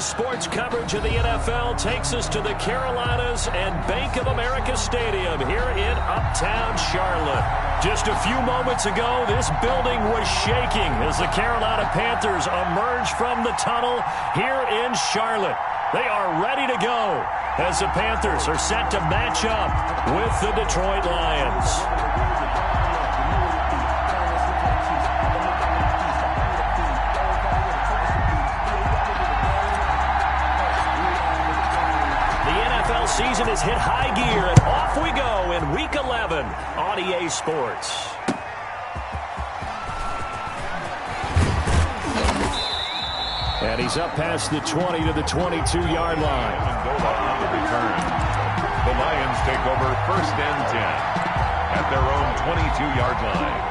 Today's sports coverage of the NFL takes us to the Carolinas and Bank of America Stadium here in Uptown Charlotte. Just a few moments ago, this building was shaking as the Carolina Panthers emerged from the tunnel here in Charlotte. They are ready to go as the Panthers are set to match up with the Detroit Lions. Season has hit high gear, and off we go in Week 11 on EA Sports. And he's up past the 20 to the 22-yard line. On the return. The Lions take over 1st and 10 at their own 22-yard line.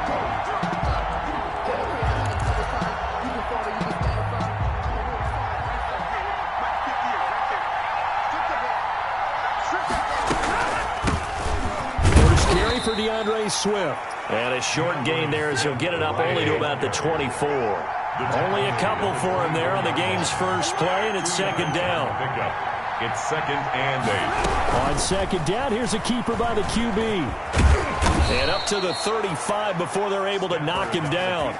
For DeAndre Swift. And a short gain there as he'll get it up only to about the 24. Only a couple for him there on the game's first play, and it's 2nd down. It's 2nd and 8. On 2nd down, here's a keeper by the QB. And up to the 35 before they're able to knock him down.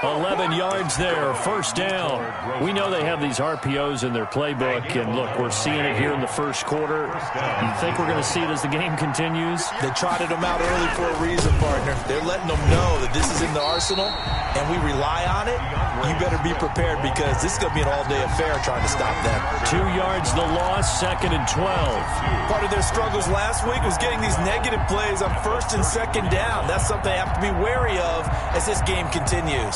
11 yards there, 1st down. We know they have these RPOs in their playbook, and look, we're seeing it here in the first quarter. You think we're going to see it as the game continues? They trotted them out early for a reason, partner. They're letting them know that this is in the arsenal, and we rely on it. You better be prepared because this is going to be an all-day affair trying to stop them. 2 yards the loss, 2nd and 12. Part of their struggles last week was getting these negative plays on 1st and 2nd down. That's something they have to be wary of as this game continues.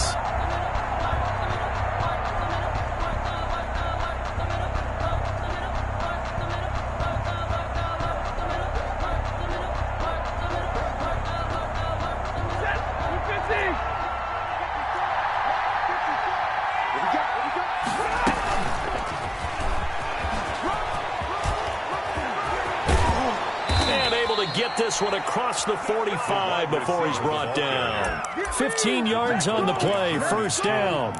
This one across the 45 before he's brought down. 15 yards on the play, 1st down.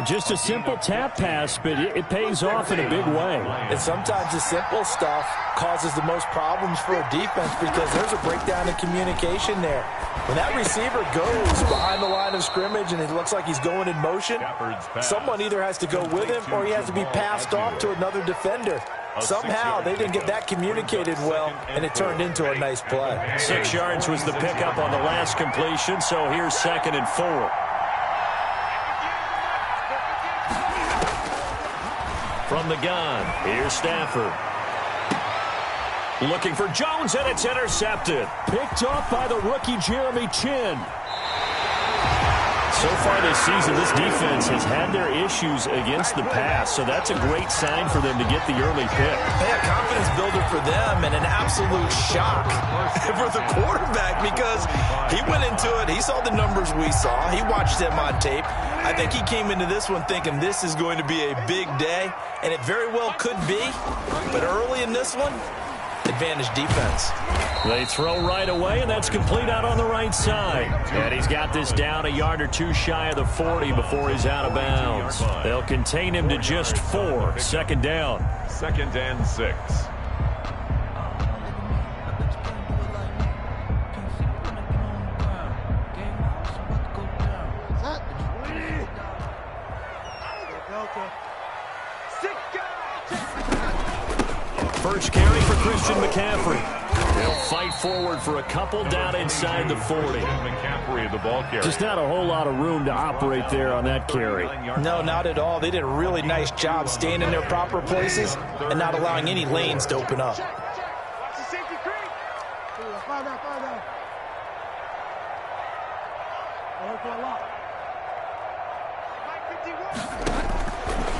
Just a simple tap pass, but it pays off in a big way. And sometimes the simple stuff causes the most problems for a defense because there's a breakdown in communication there. When that receiver goes behind the line of scrimmage and it looks like he's going in motion, someone either has to go with him or he has to be passed off to another defender. Somehow they didn't get that communicated well, and it turned into a nice play. 6 yards was the pickup on the last completion, so here's 2nd and 4. From the gun, here's Stafford. Looking for Jones, and it's intercepted. Picked off by the rookie Jeremy Chin. So far this season, this defense has had their issues against the pass, so that's a great sign for them to get the early pick. A confidence builder for them and an absolute shock for the quarterback because he went into it. He saw the numbers we saw. He watched them on tape. I think he came into this one thinking this is going to be a big day, and it very well could be. But early in this one, advantage defense. They throw right away, and that's complete out on the right side. And he's got this down a yard or two shy of the 40 before he's out of bounds. They'll contain him to just 4. 2nd down. 2nd and 6. First carry for Christian McCaffrey. They'll fight forward for a couple down inside the 40. McCaffrey, the ball carrier. Just not a whole lot of room to operate there on that carry. No, not at all. They did a really nice job staying in their proper places and not allowing any lanes to open up.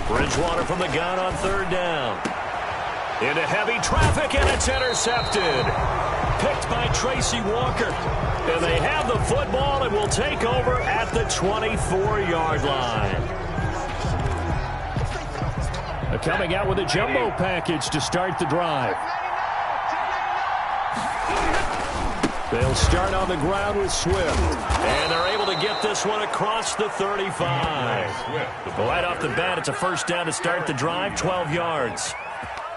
Bridgewater from the gun on 3rd down. Into heavy traffic, and it's intercepted. Picked by Tracy Walker. And they have the football and will take over at the 24-yard line. Coming out with a jumbo package to start the drive. They'll start on the ground with Swift. And they're able to get this one across the 35. Right off the bat, it's a first down to start the drive, 12 yards.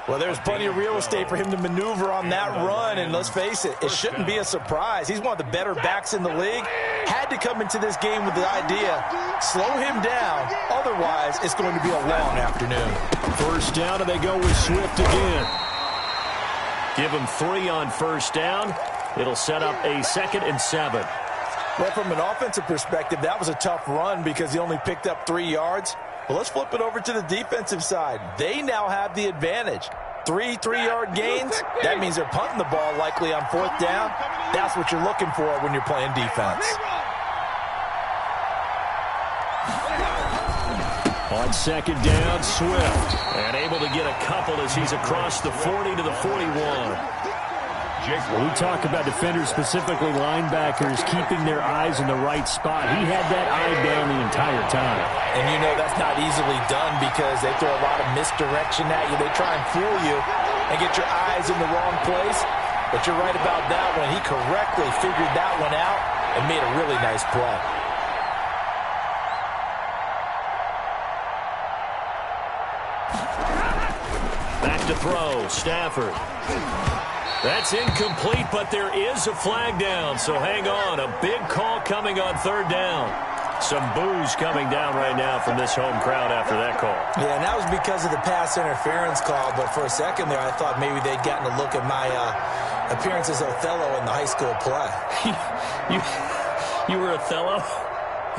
Well, there's plenty of real estate for him to maneuver on that run, and let's face it, it shouldn't be a surprise. He's one of the better backs in the league. Had to come into this game with the idea, slow him down, otherwise it's going to be a long afternoon. First down, and they go with Swift again. Give him 3 on first down. It'll set up a 2nd and 7. Well, from an offensive perspective, that was a tough run because he only picked up 3 yards. Well, let's flip it over to the defensive side. They now have the advantage. 3 3-yard gains, that means they're punting the ball likely on 4th down. That's what you're looking for when you're playing defense. On 2nd down, Swift. And able to get a couple as he's across the 40 to the 41. When we talk about defenders, specifically linebackers, keeping their eyes in the right spot, he had that eye down the entire time. And you know that's not easily done because they throw a lot of misdirection at you. They try and fool you and get your eyes in the wrong place. But you're right about that one. He correctly figured that one out and made a really nice play. Back to throw, Stafford. That's incomplete, but there is a flag down, so hang on. A big call coming on 3rd down. Some boos coming down right now from this home crowd after that call. Yeah, and that was because of the pass interference call, but for a second there I thought maybe they'd gotten a look at my appearance as Othello in the high school play. You were Othello?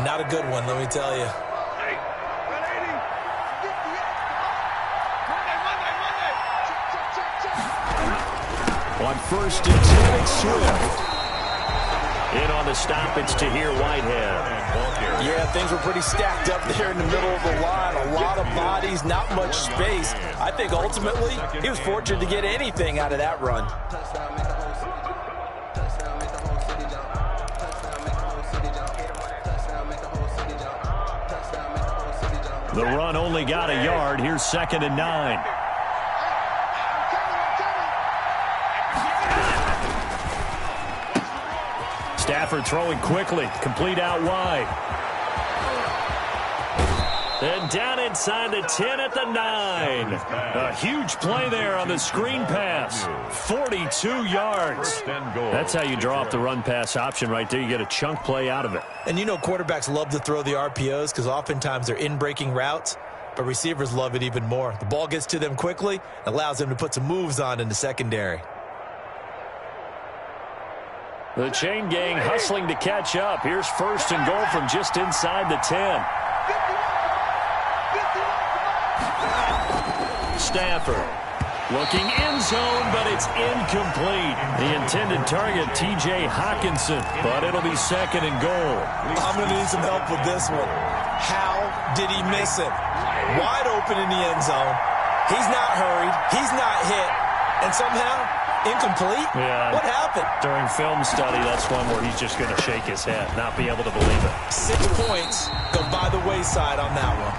Not a good one, let me tell you. On 1st and 10, it's Swift. In on the stop, it's Tahir Whitehead. Yeah, things were pretty stacked up there in the middle of the line. A lot of bodies, not much space. I think ultimately he was fortunate to get anything out of that run. The run only got a yard. Here's 2nd and 9. Stafford throwing quickly, complete out wide. And down inside the 10 at the 9. A huge play there on the screen pass. 42 yards. That's how you draw up the run-pass option right there. You get a chunk play out of it. And you know quarterbacks love to throw the RPOs because oftentimes they're in-breaking routes, but receivers love it even more. The ball gets to them quickly, allows them to put some moves on in the secondary. The chain gang hustling to catch up. Here's 1st and goal from just inside the 10. Stafford looking end zone, but it's incomplete. The intended target, T.J. Hawkinson, but it'll be 2nd and goal. I'm going to need some help with this one. How did he miss it? Wide open in the end zone. He's not hurried. He's not hit. And somehow, incomplete? Yeah. What happened? During film study, that's one where he's just going to shake his head, not be able to believe it. 6 points go by the wayside on that one.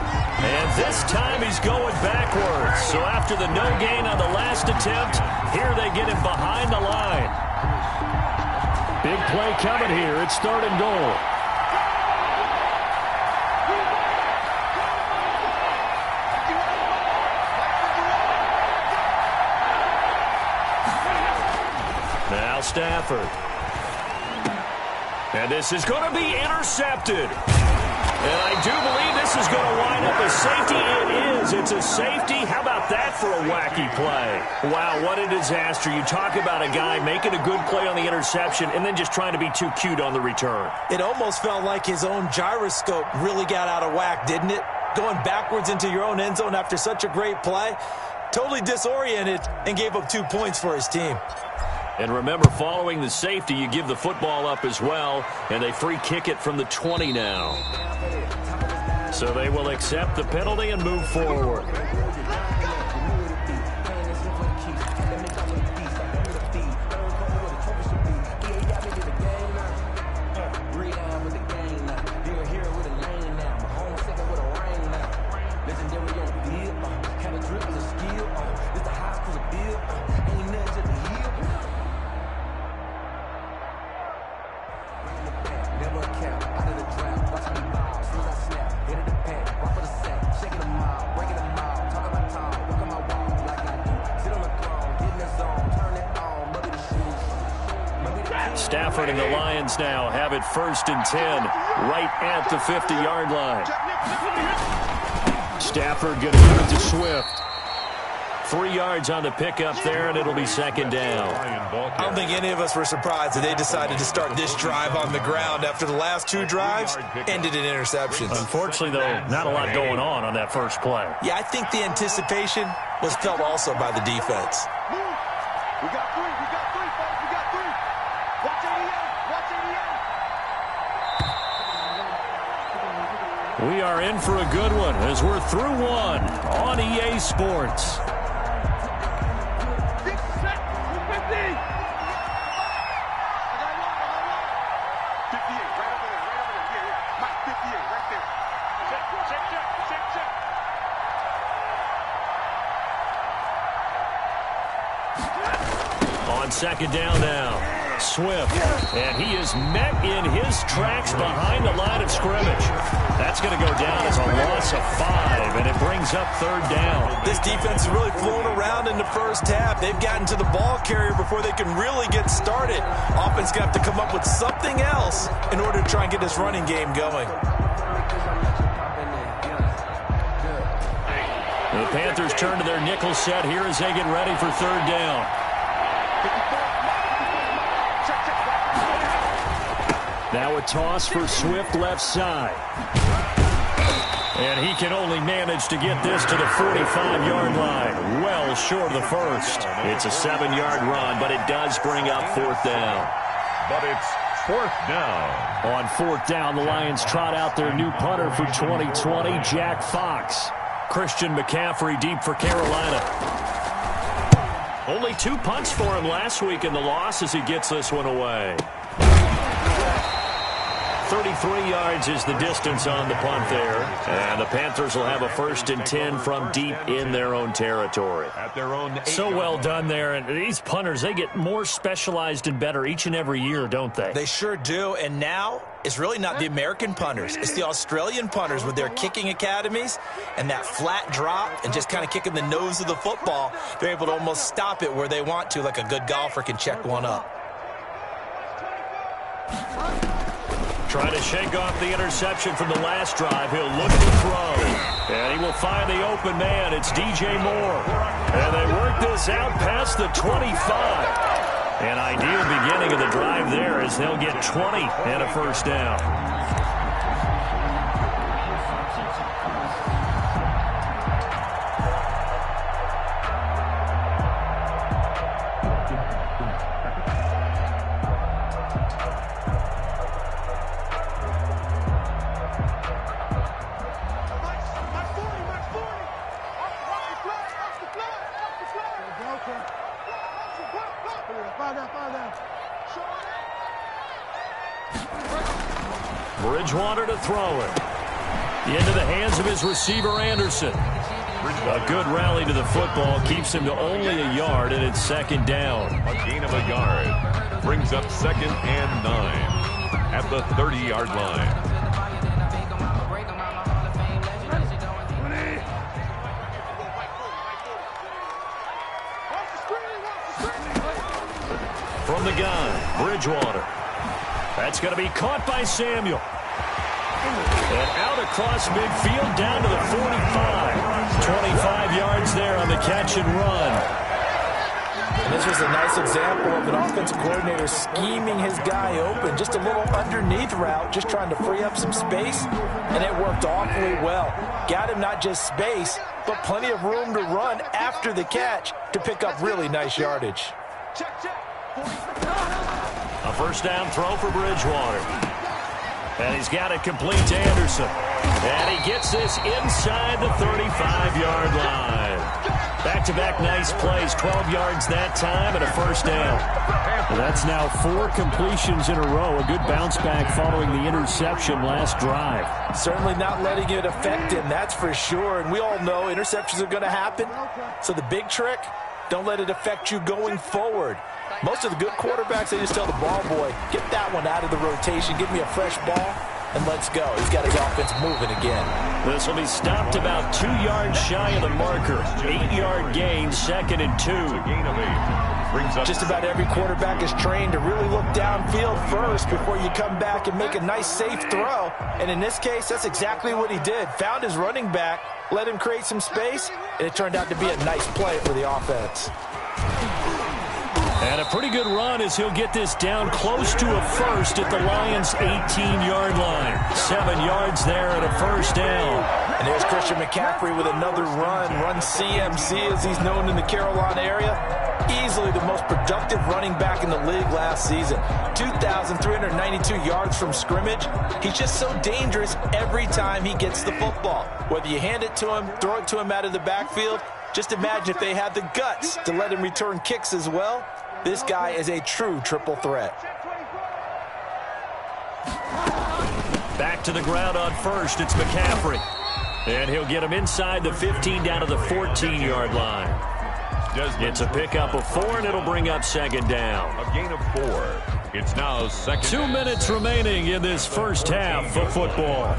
And this time he's going backwards. So after the no gain on the last attempt, here they get him behind the line. Big play coming here. It's 3rd and goal. Now Stafford. And this is going to be intercepted. And I do believe this is going to wind up a safety. It is. It's a safety. How about that for a wacky play? Wow, what a disaster. You talk about a guy making a good play on the interception and then just trying to be too cute on the return. It almost felt like his own gyroscope really got out of whack, didn't it? Going backwards into your own end zone after such a great play. Totally disoriented and gave up 2 points for his team. And remember, following the safety, you give the football up as well, and they free kick it from the 20 now. So they will accept the penalty and move forward. Stafford and the Lions now have it 1st and 10 right at the 50-yard line. Stafford going to give it to Swift. 3 yards on the pickup there, and it'll be 2nd down. I don't think any of us were surprised that they decided to start this drive on the ground after the last 2 drives ended in interceptions. Unfortunately, though, not a lot going on that first play. Yeah, I think the anticipation was felt also by the defense. We got 3, folks. We got 3. Watch 88. We are in for a good one as we're through one on EA Sports. On 2nd down now, Swift, and he is met in his tracks behind the line of scrimmage. That's going to go down as a loss of 5, and it brings up 3rd down. This defense has really flown around in the first half. They've gotten to the ball carrier before they can really get started. Offense got to come up with something else in order to try and get this running game going. The Panthers turn to their nickel set here as they get ready for 3rd down. Now a toss for Swift left side. And he can only manage to get this to the 45-yard line. Well short of the first. It's a 7-yard run, but it does bring up 4th down. But it's 4th down. On 4th down, the Lions trot out their new punter for 2020, Jack Fox. Christian McCaffrey deep for Carolina. Only 2 punts for him last week in the loss as he gets this one away. 33 yards is the distance on the punt there. And the Panthers will have a 1st and 10 from deep in their own territory. At their own so well done there. And these punters, they get more specialized and better each and every year, don't they? They sure do. And now it's really not the American punters. It's the Australian punters with their kicking academies and that flat drop and just kind of kicking the nose of the football. They're able to almost stop it where they want to, like a good golfer can check one up. Trying to shake off the interception from the last drive. He'll look to throw. And he will find the open man. It's DJ Moore. And they work this out past the 25. An ideal beginning of the drive there as they'll get 20 and a 1st down. Bridgewater to throw it. Into the hands of his receiver, Anderson. A good rally to the football keeps him to only a yard, and it's 2nd down. A gain of a yard brings up 2nd and 9 at the 30-yard line. From the gun, Bridgewater. That's going to be caught by Samuel. And out across midfield down to the 45. 25 yards there on the catch and run. And this was a nice example of an offensive coordinator scheming his guy open. Just a little underneath route, just trying to free up some space. And it worked awfully well. Got him not just space, but plenty of room to run after the catch to pick up really nice yardage. A 1st down throw for Bridgewater. And he's got it complete to Anderson. And he gets this inside the 35-yard line. Back-to-back nice plays, 12 yards that time and a 1st down. Well, that's now 4 completions in a row. A good bounce back following the interception last drive. Certainly not letting it affect him, that's for sure. And we all know interceptions are going to happen. So the big trick, don't let it affect you going forward. Most of the good quarterbacks, they just tell the ball boy, get that one out of the rotation, give me a fresh ball, and let's go. He's got his offense moving again. This will be stopped about 2 yards shy of the marker. 8-yard gain, 2nd and 2. A gain of 8. Just about every quarterback is trained to really look downfield first before you come back and make a nice, safe throw. And in this case, that's exactly what he did. Found his running back, let him create some space, and it turned out to be a nice play for the offense. And a pretty good run as he'll get this down close to a first at the Lions' 18-yard line. 7 yards there and a first down. And there's Christian McCaffrey with another run CMC as he's known in the Carolina area. Easily the most productive running back in the league last season. 2,392 yards from scrimmage. He's just so dangerous every time he gets the football. Whether you hand it to him, throw it to him out of the backfield, just imagine if they had the guts to let him return kicks as well. This guy is a true triple threat. Back to the ground on first. It's McCaffrey. And he'll get him inside the 15 down to the 14-yard line. It's a pickup of 4, and it'll bring up second down. A gain of 4. It's now second. 2 minutes remaining in this first half of football.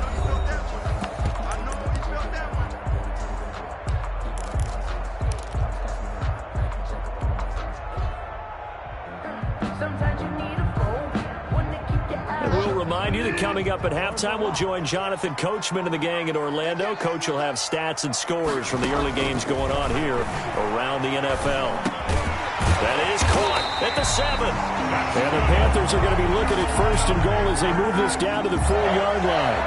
Remind you that coming up at halftime, we'll join Jonathan Coachman and the gang in Orlando. Coach will have stats and scores from the early games going on here around the NFL. That is caught at the 7. And the Panthers are going to be looking at first and goal as they move this down to the 4-yard line.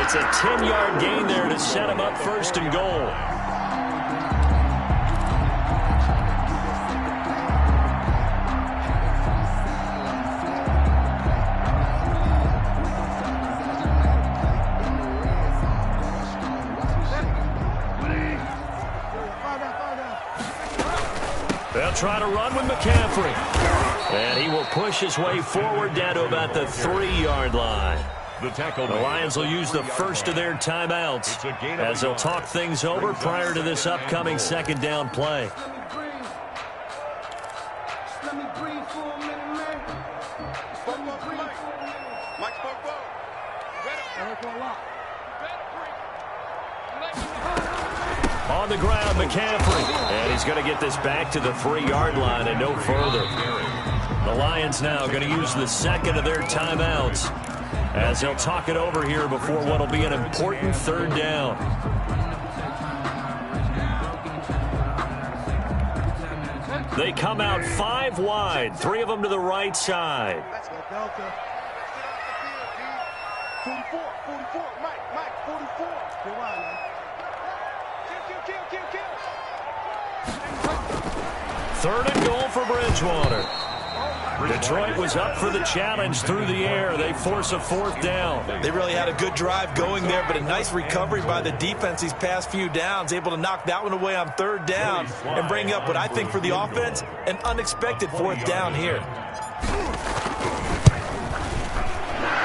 It's a 10-yard gain there to set them up first and goal. They'll try to run with McCaffrey. And he will push his way forward down to about the 3-yard line. The Lions will use the first of their timeouts as they'll talk things over prior to this upcoming second down play. On the ground, McCaffrey. And he's going to get this back to the 3-yard line and no further. The Lions now going to use the second of their timeouts as they'll talk it over here before what will be an important third down. They come out 5 wide, 3 of them to the right side. 44, Mike, 44. Get wide, man. Third and goal for Bridgewater. Detroit was up for the challenge through the air. They force a 4th down. They really had a good drive going there, but a nice recovery by the defense these past few downs, able to knock that one away on 3rd down and bring up what I think for the offense, an unexpected 4th down here.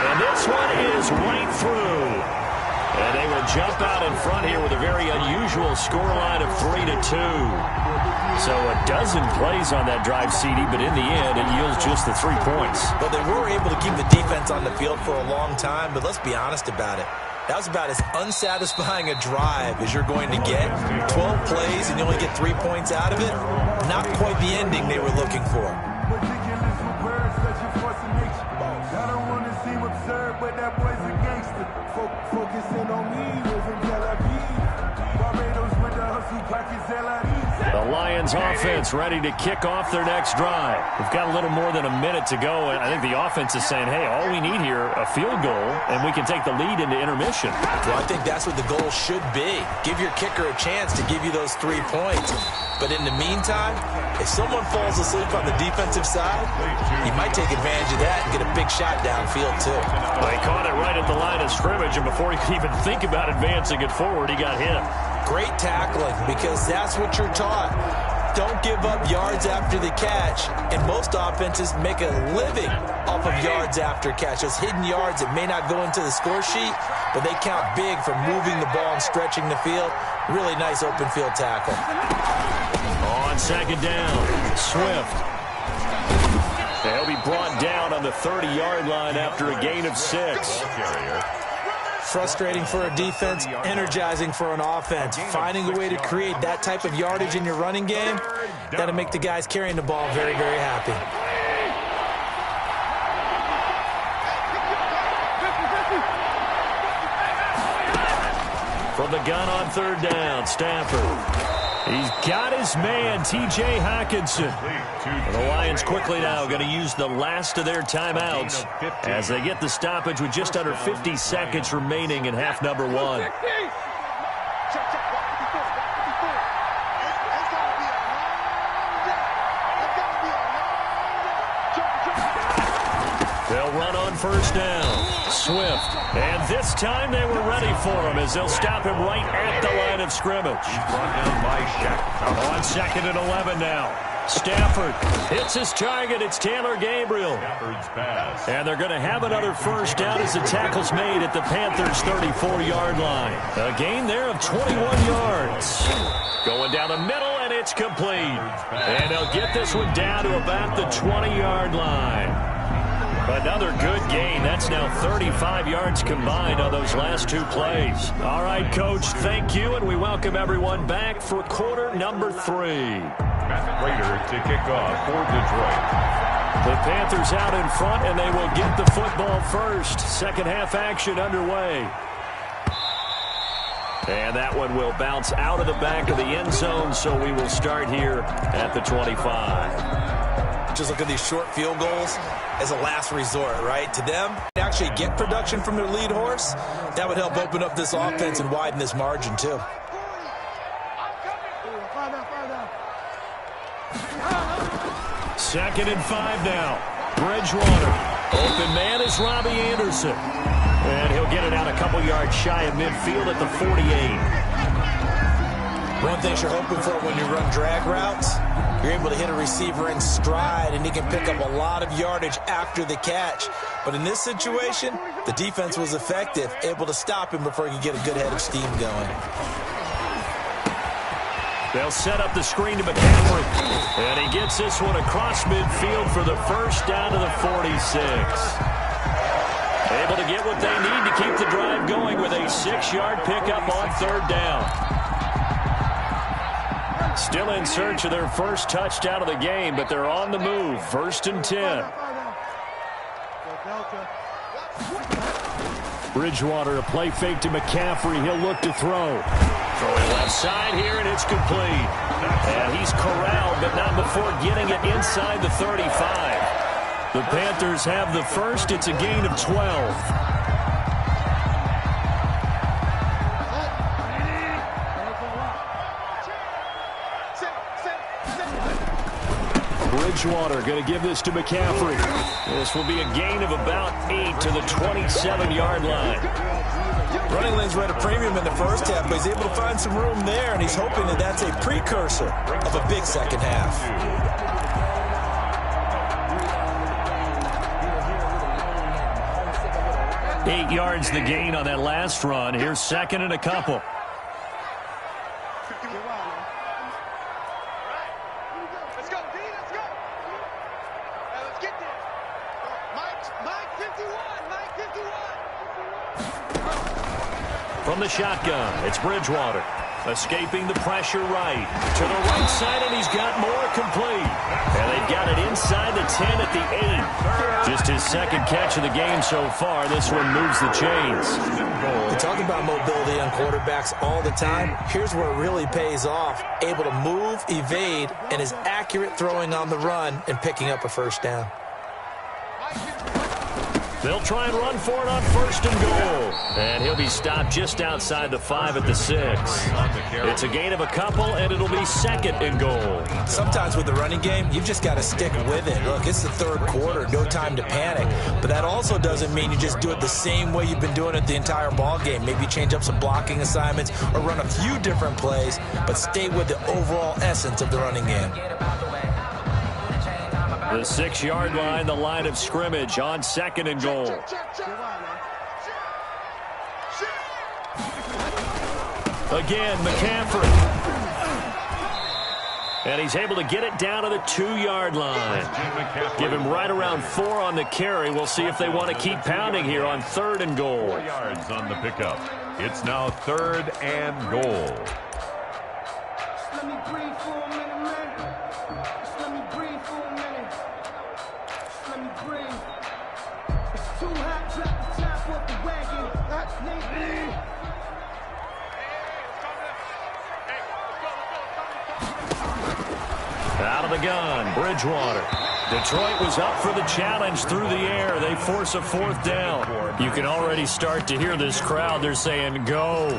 And this one is right through. And they will jump out in front here with a very unusual scoreline of 3-2. So a dozen plays on that drive, CD, but in the end, it yields just the 3 points. Well, they were able to keep the defense on the field for a long time, but let's be honest about it. That was about as unsatisfying a drive as you're going to get. 12 plays and you only get 3 points out of it. Not quite the ending they were looking for. The Lions offense ready to kick off their next drive. We've got a little more than a minute to go, and I think the offense is saying, hey, all we need here, a field goal, and we can take the lead into intermission. Well, I think that's what the goal should be. Give your kicker a chance to give you those 3 points. But in the meantime, if someone falls asleep on the defensive side, you might take advantage of that and get a big shot downfield, too. Well, he caught it right at the line of scrimmage, and before he could even think about advancing it forward, he got hit. Great tackling, because that's what you're taught. Don't give up yards after the catch, and most offenses make a living off of yards after catch. Those hidden yards that may not go into the score sheet, but they count big for moving the ball and stretching the field. Really nice open field tackle. On second down, Swift. They'll be brought down on the 30-yard line after a gain of 6. Frustrating for a defense, energizing for an offense. Finding a way to create that type of yardage in your running game, that'll make the guys carrying the ball very, very happy. From the gun on third down, Stafford. He's got his man, T.J. Hockenson. The Lions quickly now going to use the last of their timeouts as they get the stoppage with just under 50 seconds remaining in half number one. They'll run on first down. Swift. And this time they were ready for him as they'll stop him right at the line of scrimmage. He's brought down by Shaq. On 2nd and 11 now. Stafford hits his target. It's Taylor Gabriel. Stafford's pass. And they're going to have another first down as the tackle's made at the Panthers' 34-yard line. A gain there of 21 yards. Going down the middle, and it's complete. And they'll get this one down to about the 20-yard line. Another good gain. That's now 35 yards combined on those last two plays. All right, Coach, thank you, and we welcome everyone back for quarter number 3. Matt Prater to kick off for Detroit. The Panthers out in front, and they will get the football first. Second half action underway. And that one will bounce out of the back of the end zone, so we will start here at the 25. Just look at these short field goals as a last resort, right? To them, actually get production from their lead horse, that would help open up this offense and widen this margin, too. Second and 5 now. Bridgewater. Open man is Robbie Anderson. And he'll get it out a couple yards shy of midfield at the 48. One thing you're hoping for when you run drag routes, you're able to hit a receiver in stride, and he can pick up a lot of yardage after the catch. But in this situation, the defense was effective, able to stop him before he could get a good head of steam going. They'll set up the screen to McCaffrey. And he gets this one across midfield for the first down to the 46. Able to get what they need to keep the drive going with a 6-yard pickup on third down. Still in search of their first touchdown of the game, but they're on the move. 1st and 10. Bridgewater, a play fake to McCaffrey. He'll look to throw. Throwing left side here, and it's complete. And he's corralled, but not before getting it inside the 35. The Panthers have the first. It's a gain of 12. Bridgewater going to give this to McCaffrey. This will be a gain of about 8 to the 27-yard line. Running lanes were at a premium in the first half, but he's able to find some room there, and he's hoping that that's a precursor of a big second half. Eight yards the gain on that last run. Here's second and a couple. From the shotgun, it's Bridgewater. Escaping the pressure right. To the right side, and he's got more complete. And they've got it inside the 10 at the 8. Just his second catch of the game so far. This one moves the chains. We talk about mobility on quarterbacks all the time. Here's where it really pays off. Able to move, evade, and is accurate throwing on the run and picking up a first down. They'll try and run for it on 1st and goal. And he'll be stopped just outside the 5 at the 6. It's a gain of a couple, and it'll be 2nd and goal. Sometimes with the running game, you've just got to stick with it. Look, it's the third quarter, no time to panic. But that also doesn't mean you just do it the same way you've been doing it the entire ball game. Maybe change up some blocking assignments or run a few different plays, but stay with the overall essence of the running game. The 6-yard line, the line of scrimmage on 2nd and goal. Again, McCaffrey. And he's able to get it down to the 2-yard line. Give him right around 4 on the carry. We'll see if they want to keep pounding here on 3rd and goal. 4 yards on the pickup. It's now 3rd and goal. Let me breathe for a minute, man. Just let me breathe for a minute. Just let me breathe. It's too hot, drop the top off the wagon. Out of the gun, Bridgewater. Detroit was up for the challenge through the air. They force a 4th down. You can already start to hear this crowd. They're saying, go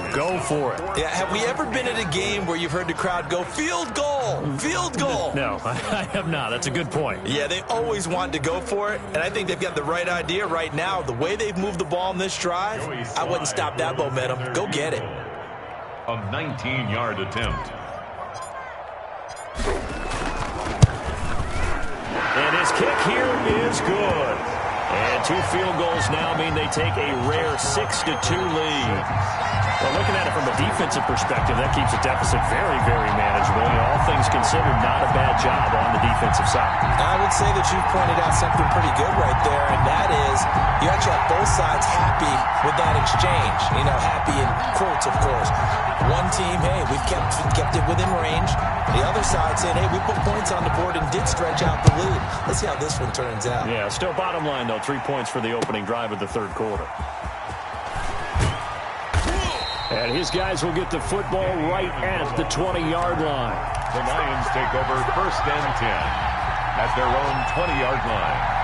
for it. Yeah, have we ever been at a game where you've heard the crowd go, field goal, field goal? No, I have not. That's a good point. Yeah, they always want to go for it, and I think they've got the right idea right now. The way they've moved the ball in this drive, I wouldn't stop that momentum. Go get it. A 19-yard attempt. And his kick here is good. And 2 field goals now mean they take a rare 6-2 lead. Well, looking at it from a defensive perspective, that keeps the deficit very, very manageable. All things considered, not a bad job on the defensive side. I would say that you've pointed out something pretty good right there, and that is you actually have both sides happy with that exchange. You know, happy in quotes, of course. One team, hey, we've kept it within range. The other side saying, hey, we put points on the board and did stretch out the lead. Let's see how this one turns out. Yeah, still bottom line, though, 3 points for the opening drive of the 3rd quarter. And his guys will get the football right at the 20-yard line. The Lions take over 1st and 10 at their own 20-yard line.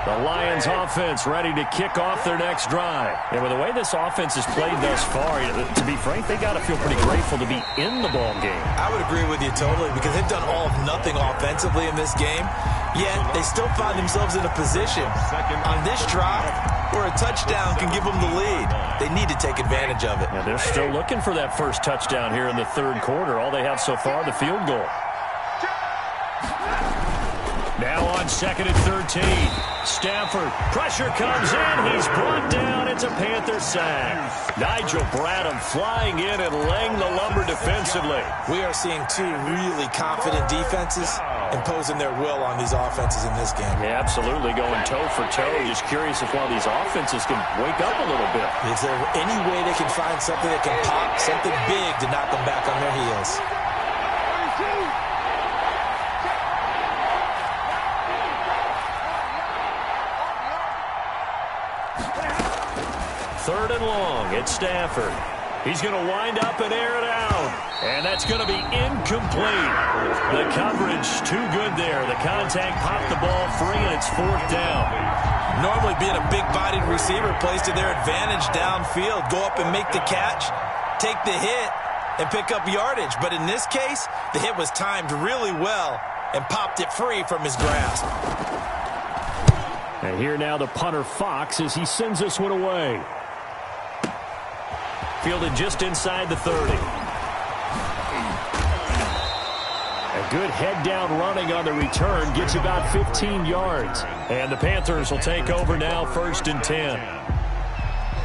The Lions offense ready to kick off their next drive. And with the way this offense has played thus far, to be frank, they got to feel pretty grateful to be in the ball game. I would agree with you totally because they've done all of nothing offensively in this game, yet they still find themselves in a position on this drive where a touchdown can give them the lead. They need to take advantage of it. Yeah, they're still looking for that first touchdown here in the 3rd quarter. All they have so far, the field goal. Now on 2nd and 13. Stafford, pressure comes in. He's brought down. It's a Panther sack. Nigel Bradham flying in and laying the lumber defensively. We are seeing 2 really confident defenses imposing their will on these offenses in this game. Yeah, absolutely, going toe for toe. Just curious if one of these offenses can wake up a little bit. Is there any way they can find something that can pop, something big to knock them back on their heels? Third and long, it's Stafford. He's going to wind up and air it out. And that's going to be incomplete. The coverage too good there. The contact popped the ball free, and it's 4th down. Normally being a big-bodied receiver plays to their advantage downfield. Go up and make the catch, take the hit, and pick up yardage. But in this case, the hit was timed really well and popped it free from his grasp. And here now the punter Fox as he sends this one away. Fielded just inside the 30. A good head-down running on the return gets about 15 yards. And the Panthers will take over now 1st and 10.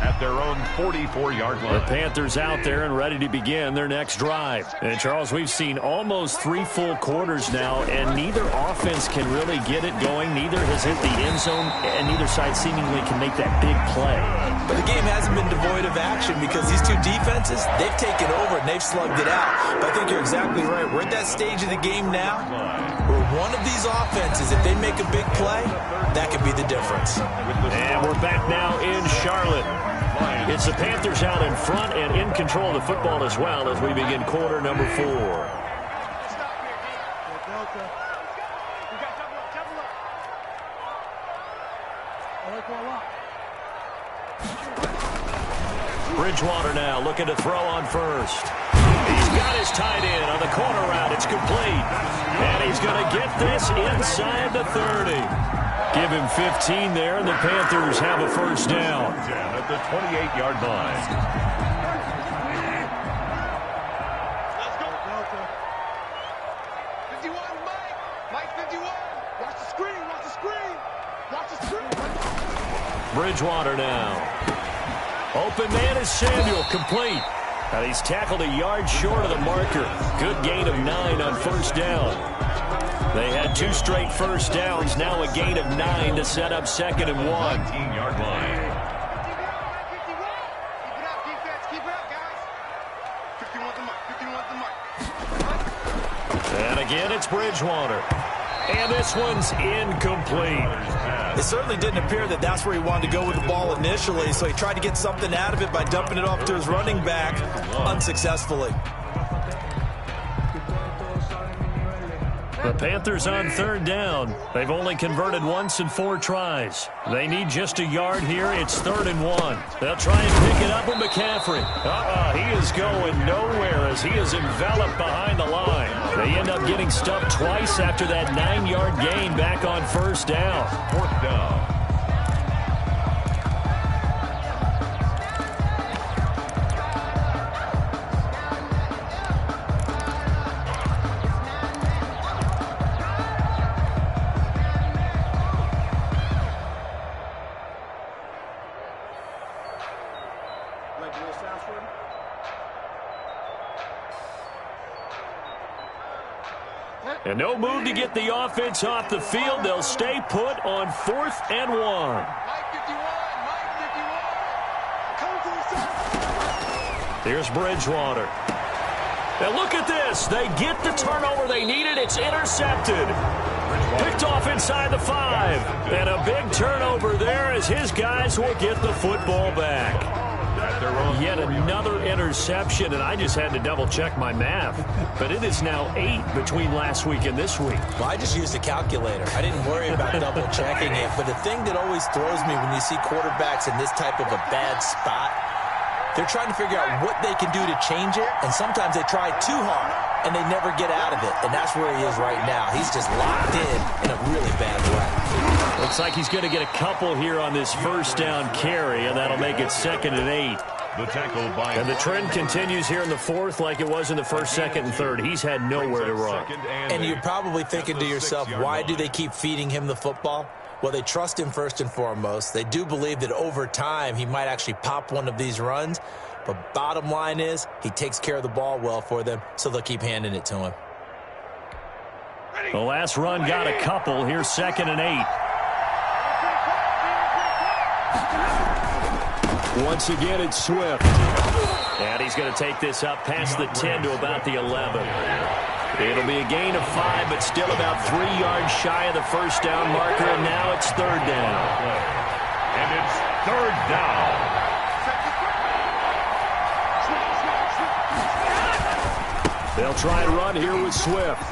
At their own 44-yard line. The Panthers out there and ready to begin their next drive. And, Charles, we've seen almost 3 full quarters now, and neither offense can really get it going. Neither has hit the end zone, and neither side seemingly can make that big play. But the game hasn't been devoid of action because these 2 defenses, they've taken over and they've slugged it out. But I think you're exactly right. We're at that stage of the game now where one of these offenses, if they make a big play, that could be the difference. And we're back now in Charlotte. It's the Panthers out in front and in control of the football as well as we begin quarter number 4. Bridgewater now looking to throw on first. He's got his tight end on the corner route. It's complete. And he's going to get this inside the 30. Give him 15 there, and the Panthers have a first down. At the 28-yard line. Let's go. 51, Mike. Mike 51. Watch the screen. Watch the screen. Watch the screen. Bridgewater now. Open man is Samuel, complete. And he's tackled a yard short of the marker. Good gain of 9 on first down. They had 2 straight first downs. Now a gain of 9 to set up 2nd and 1. 19-yard line. And again, it's Bridgewater. And this one's incomplete. It certainly didn't appear that that's where he wanted to go with the ball initially, so he tried to get something out of it by dumping it off to his running back unsuccessfully. The Panthers on 3rd down. They've only converted once in 4 tries. They need just a yard here. It's 3rd and 1. They'll try and pick it up with McCaffrey. He is going nowhere as he is enveloped behind the line. They end up getting stuffed twice after that 9-yard gain back on first down. 4th down. And no move to get the offense off the field. They'll stay put on 4th and 1. Here's Bridgewater. Now look at this. They get the turnover they needed. It's intercepted. Picked off inside the 5. And a big turnover there as his guys will get the football back. Yet another interception, and I just had to double-check my math. But it is now 8 between last week and this week. Well, I just used a calculator. I didn't worry about double-checking it. But the thing that always throws me when you see quarterbacks in this type of a bad spot, they're trying to figure out what they can do to change it, and sometimes they try too hard, and they never get out of it. And that's where he is right now. He's just locked in a really bad way. Looks like he's going to get a couple here on this first down carry, and that'll make it 2nd and 8. The tackle by and the trend continues here in the 4th like it was in the 1st, 2nd, and 3rd. He's had nowhere to run. And you're probably thinking to yourself, why do they keep feeding him the football? Well, they trust him first and foremost. They do believe that over time he might actually pop one of these runs. But bottom line is he takes care of the ball well for them, so they'll keep handing it to him. The last run got a couple. Here's 2nd and 8. Once again, it's Swift. And he's going to take this up past the 10 to about the 11. It'll be a gain of 5, but still about 3 yards shy of the first down marker, and now it's 3rd down. And it's 3rd down. They'll try and run here with Swift.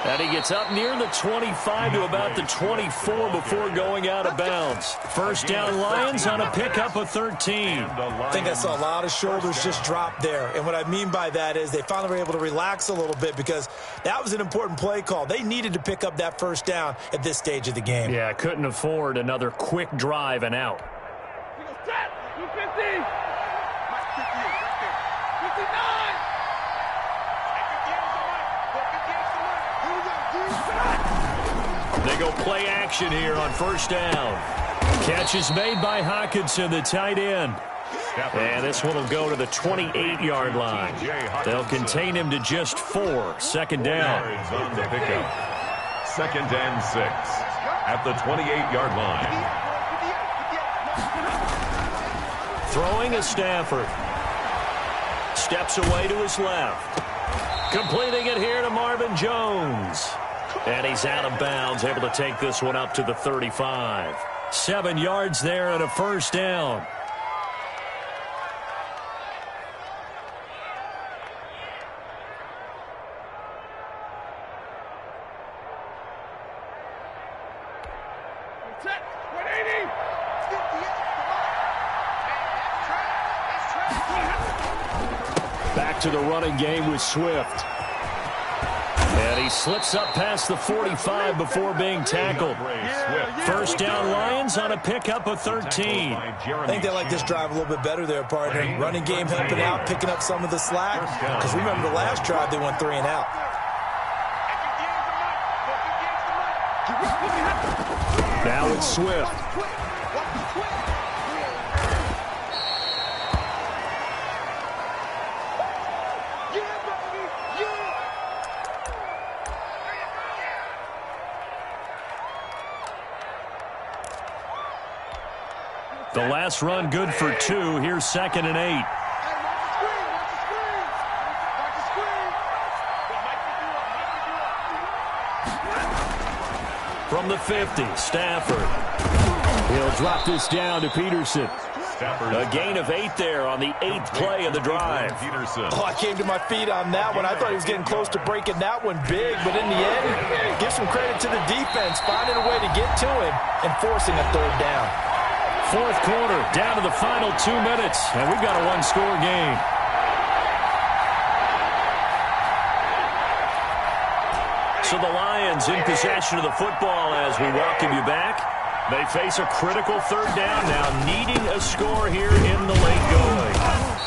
And he gets up near the 25 to about the 24 before going out of bounds. First down Lions on a pickup of 13. I think I saw a lot of shoulders just drop there. And what I mean by that is they finally were able to relax a little bit because that was an important play call. They needed to pick up that first down at this stage of the game. Yeah, couldn't afford another quick drive and out. They go play action here on first down. Catch is made by Hockenson, the tight end. And this one will go to the 28-yard line. They'll contain him to just 4. 2nd down. On the pickup. 2nd and 6 at the 28-yard line. Throwing is Stafford. Steps away to his left. Completing it here to Marvin Jones. And he's out of bounds, able to take this one up to the 35. 7 yards there and a first down. Back to the running game with Swift. And he slips up past the 45 before being tackled. First down Lions on a pickup of 13. I think they like this drive a little bit better there, partner. Running game helping out, picking up some of the slack. Because remember the last drive, they went 3 and out. Now it's Swift. pass run good for 2. Here's 2nd and 8. From the 50, Stafford. He'll drop this down to Peterson. A gain of 8 there on the 8th play of the drive. Oh, I came to my feet on that one. I thought he was getting close to breaking that one big, but in the end, give some credit to the defense, finding a way to get to him and forcing a 3rd down. 4th quarter, down to the final 2 minutes, and we've got a 1-score game. So the Lions in possession of the football as we welcome you back. They face a critical 3rd down now, needing a score here in the late going.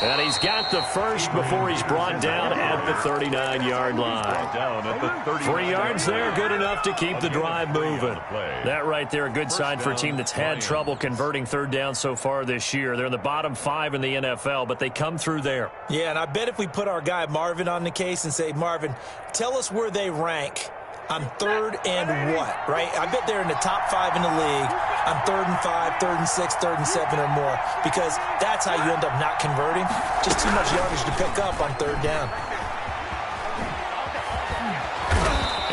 And he's got the first before he's brought down at the 39-yard line. 3 yards there, good enough to keep the drive moving. That right there, a good sign for a team that's had trouble converting 3rd down so far this year. They're in the bottom 5 in the NFL, but they come through there. Yeah, and I bet if we put our guy Marvin on the case and say, Marvin, tell us where they rank on 3rd and what, right? I bet they're in the top 5 in the league on 3rd and 5, 3rd and 6, 3rd and 7 or more, because that's how you end up not converting. Just too much yardage to pick up on 3rd down.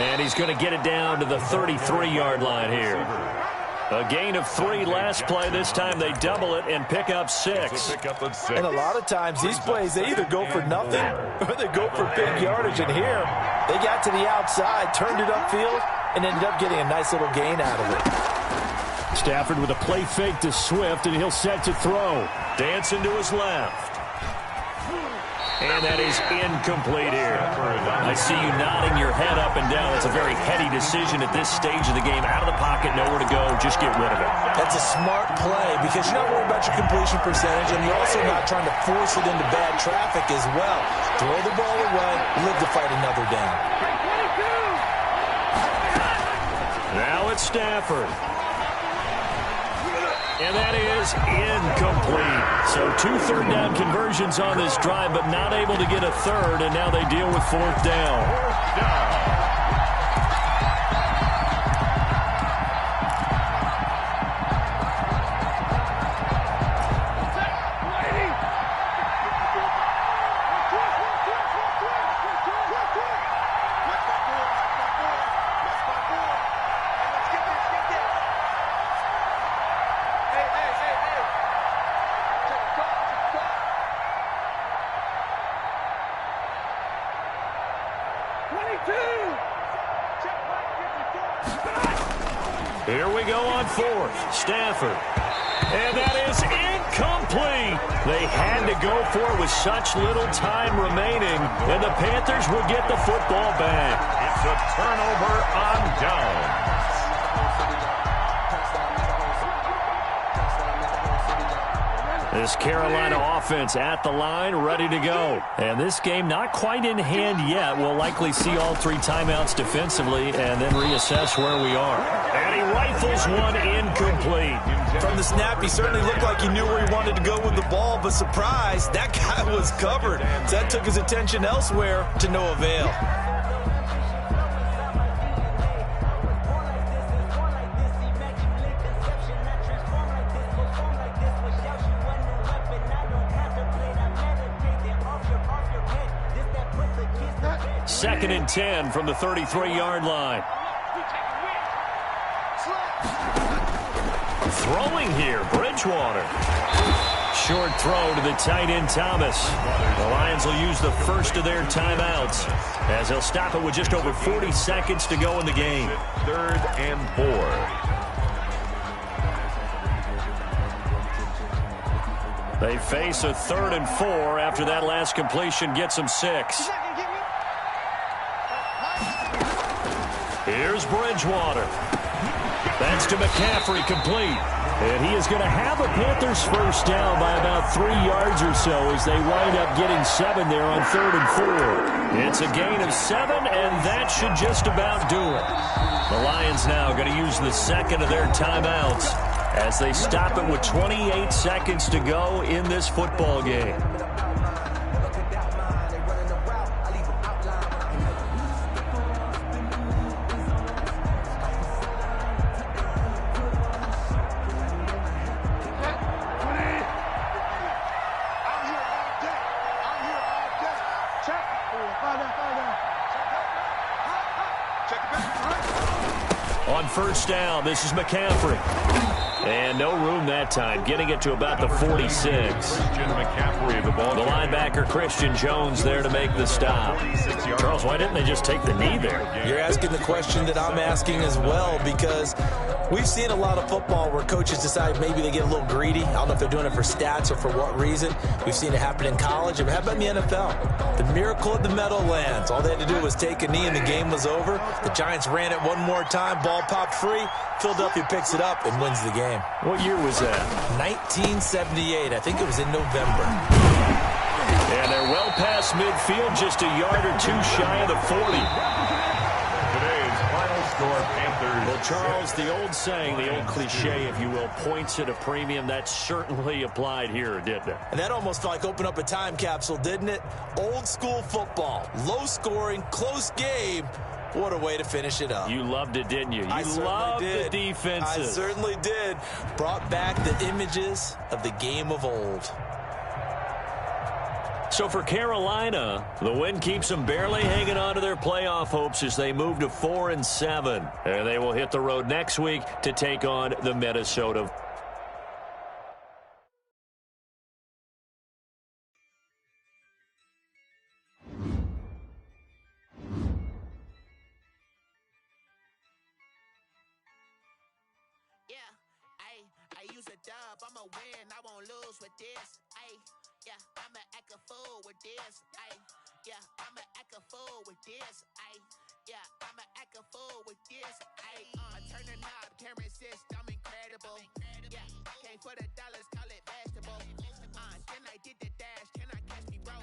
And he's going to get it down to the 33-yard line here. A gain of 3 last play. This time they double it and pick up 6. And a lot of times these plays, they either go for nothing or they go for big yardage. And here, they got to the outside, turned it upfield, and ended up getting a nice little gain out of it. Stafford with a play fake to Swift, and he'll set to throw. Dancing to his left. And that is incomplete here. I see you nodding your head up and down. It's a very heady decision at this stage of the game. Out of the pocket, nowhere to go. Just get rid of it. That's a smart play because you're not worried about your completion percentage, and you're also not trying to force it into bad traffic as well. Throw the ball away, live to fight another down. Now it's Stafford. And that is incomplete. So 2 3rd down conversions on this drive, but not able to get a 3rd, and now they deal with 4th down. Here we go on 4th. Stafford. And that is incomplete. They had to go for it with such little time remaining, and the Panthers will get the football back. It's a turnover on downs. This Carolina offense at the line, ready to go. And this game not quite in hand yet. We'll likely see all 3 timeouts defensively and then reassess where we are. And he rifles one incomplete. From the snap, he certainly looked like he knew where he wanted to go with the ball, but surprise, that guy was covered. So that took his attention elsewhere to no avail. Second and 10 from the 33-yard line. Throwing here, Bridgewater. Short throw to the tight end, Thomas. The Lions will use the first of their timeouts as they'll stop it with just over 40 seconds to go in the game. 3rd and 4. They face a 3rd and 4 after that last completion gets them 6. Here's Bridgewater. That's to McCaffrey, complete. And he is going to have a Panthers first down by about 3 yards or so as they wind up getting 7 there on 3rd and 4. It's a gain of 7, and that should just about do it. The Lions now going to use the second of their timeouts as they stop it with 28 seconds to go in this football game. Check back. On first down, this is McCaffrey. And no room that time, getting it to about the 46. Christian McCaffrey, the ball. The linebacker, Christian Jones, there to make the stop. Charles, why didn't they just take the knee there? You're asking the question that I'm asking as well, because we've seen a lot of football where coaches decide maybe they get a little greedy. I don't know if they're doing it for stats or for what reason. We've seen it happen in college. But how about in the NFL? The miracle of the Meadowlands. All they had to do was take a knee and the game was over. The Giants ran it one more time. Ball popped free. Philadelphia picks it up and wins the game. What year was that? 1978. I think it was in November. And they're well past midfield, just a yard or two shy of the 40. Today's final score, Panthers. Well, Charles, the old saying, the old cliche, if you will, points at a premium, that certainly applied here, didn't it? And that almost felt like opened up a time capsule, didn't it? Old school football. Low scoring, close game. What a way to finish it up. You loved it, didn't you? I You loved the did. defenses. I certainly did. Brought back the images of the game of old. So for Carolina, the win keeps them barely hanging on to their playoff hopes as they move to 4-7. And they will hit the road next week to take on the Minnesota. I use a dub, I'ma win, I won't lose with this. Yeah, I'ma act a fool with this. Yeah, I'ma act a fool with this. Yeah, I'ma act a fool with this. I turn the knob, can't resist, I'm incredible. Yeah, came for the dollars, call it vegetable. Then I did the dash, can I catch me, bro?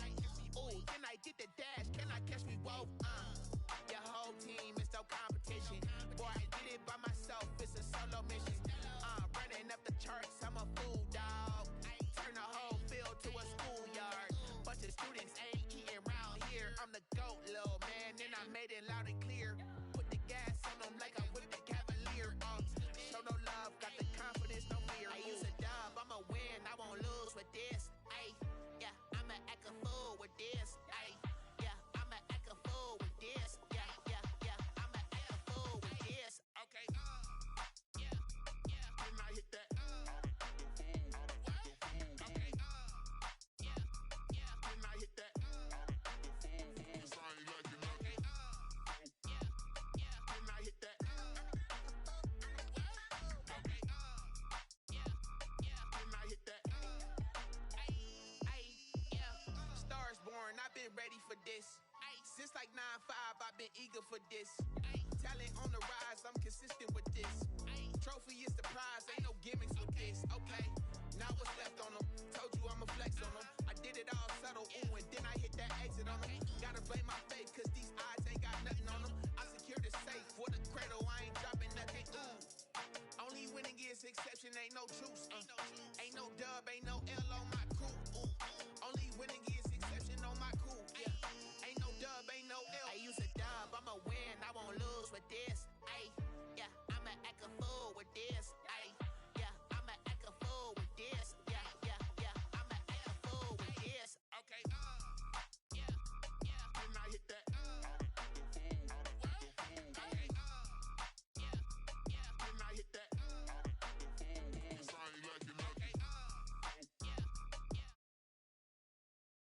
Ooh, then I did the dash, can I catch me, whoa? Your whole team is no competition. Boy, I did it by myself, it's a solo mission. Running up the charts, I'm a fool, dog. Turn the whole field to a schoolyard. Bunch of students ain't eating round here. I'm the GOAT, little man, and I made it loud and clear. Put the gas on them like I'm with the Cavalier. Show no love, got the confidence, no fear. I use a dub, I'ma win, I won't lose with this. Yeah, I'ma act a fool with this. Yeah, I'ma act a fool with this. Yeah, I'ma act a fool with this. Okay. Then I hit that. Okay. Then I hit that. Then I hit that. Then I hit that. Stars born, I've been ready for this. Since like 9-5, I've been eager for this. Talent on the rise, I'm consistent with this. Trophy is the prize, ain't no gimmicks with this. Okay, now what's left on them? Told you I'ma flex on them. I did it all subtle, ooh, and then I hit that exit on them. Gotta blame my faith, cause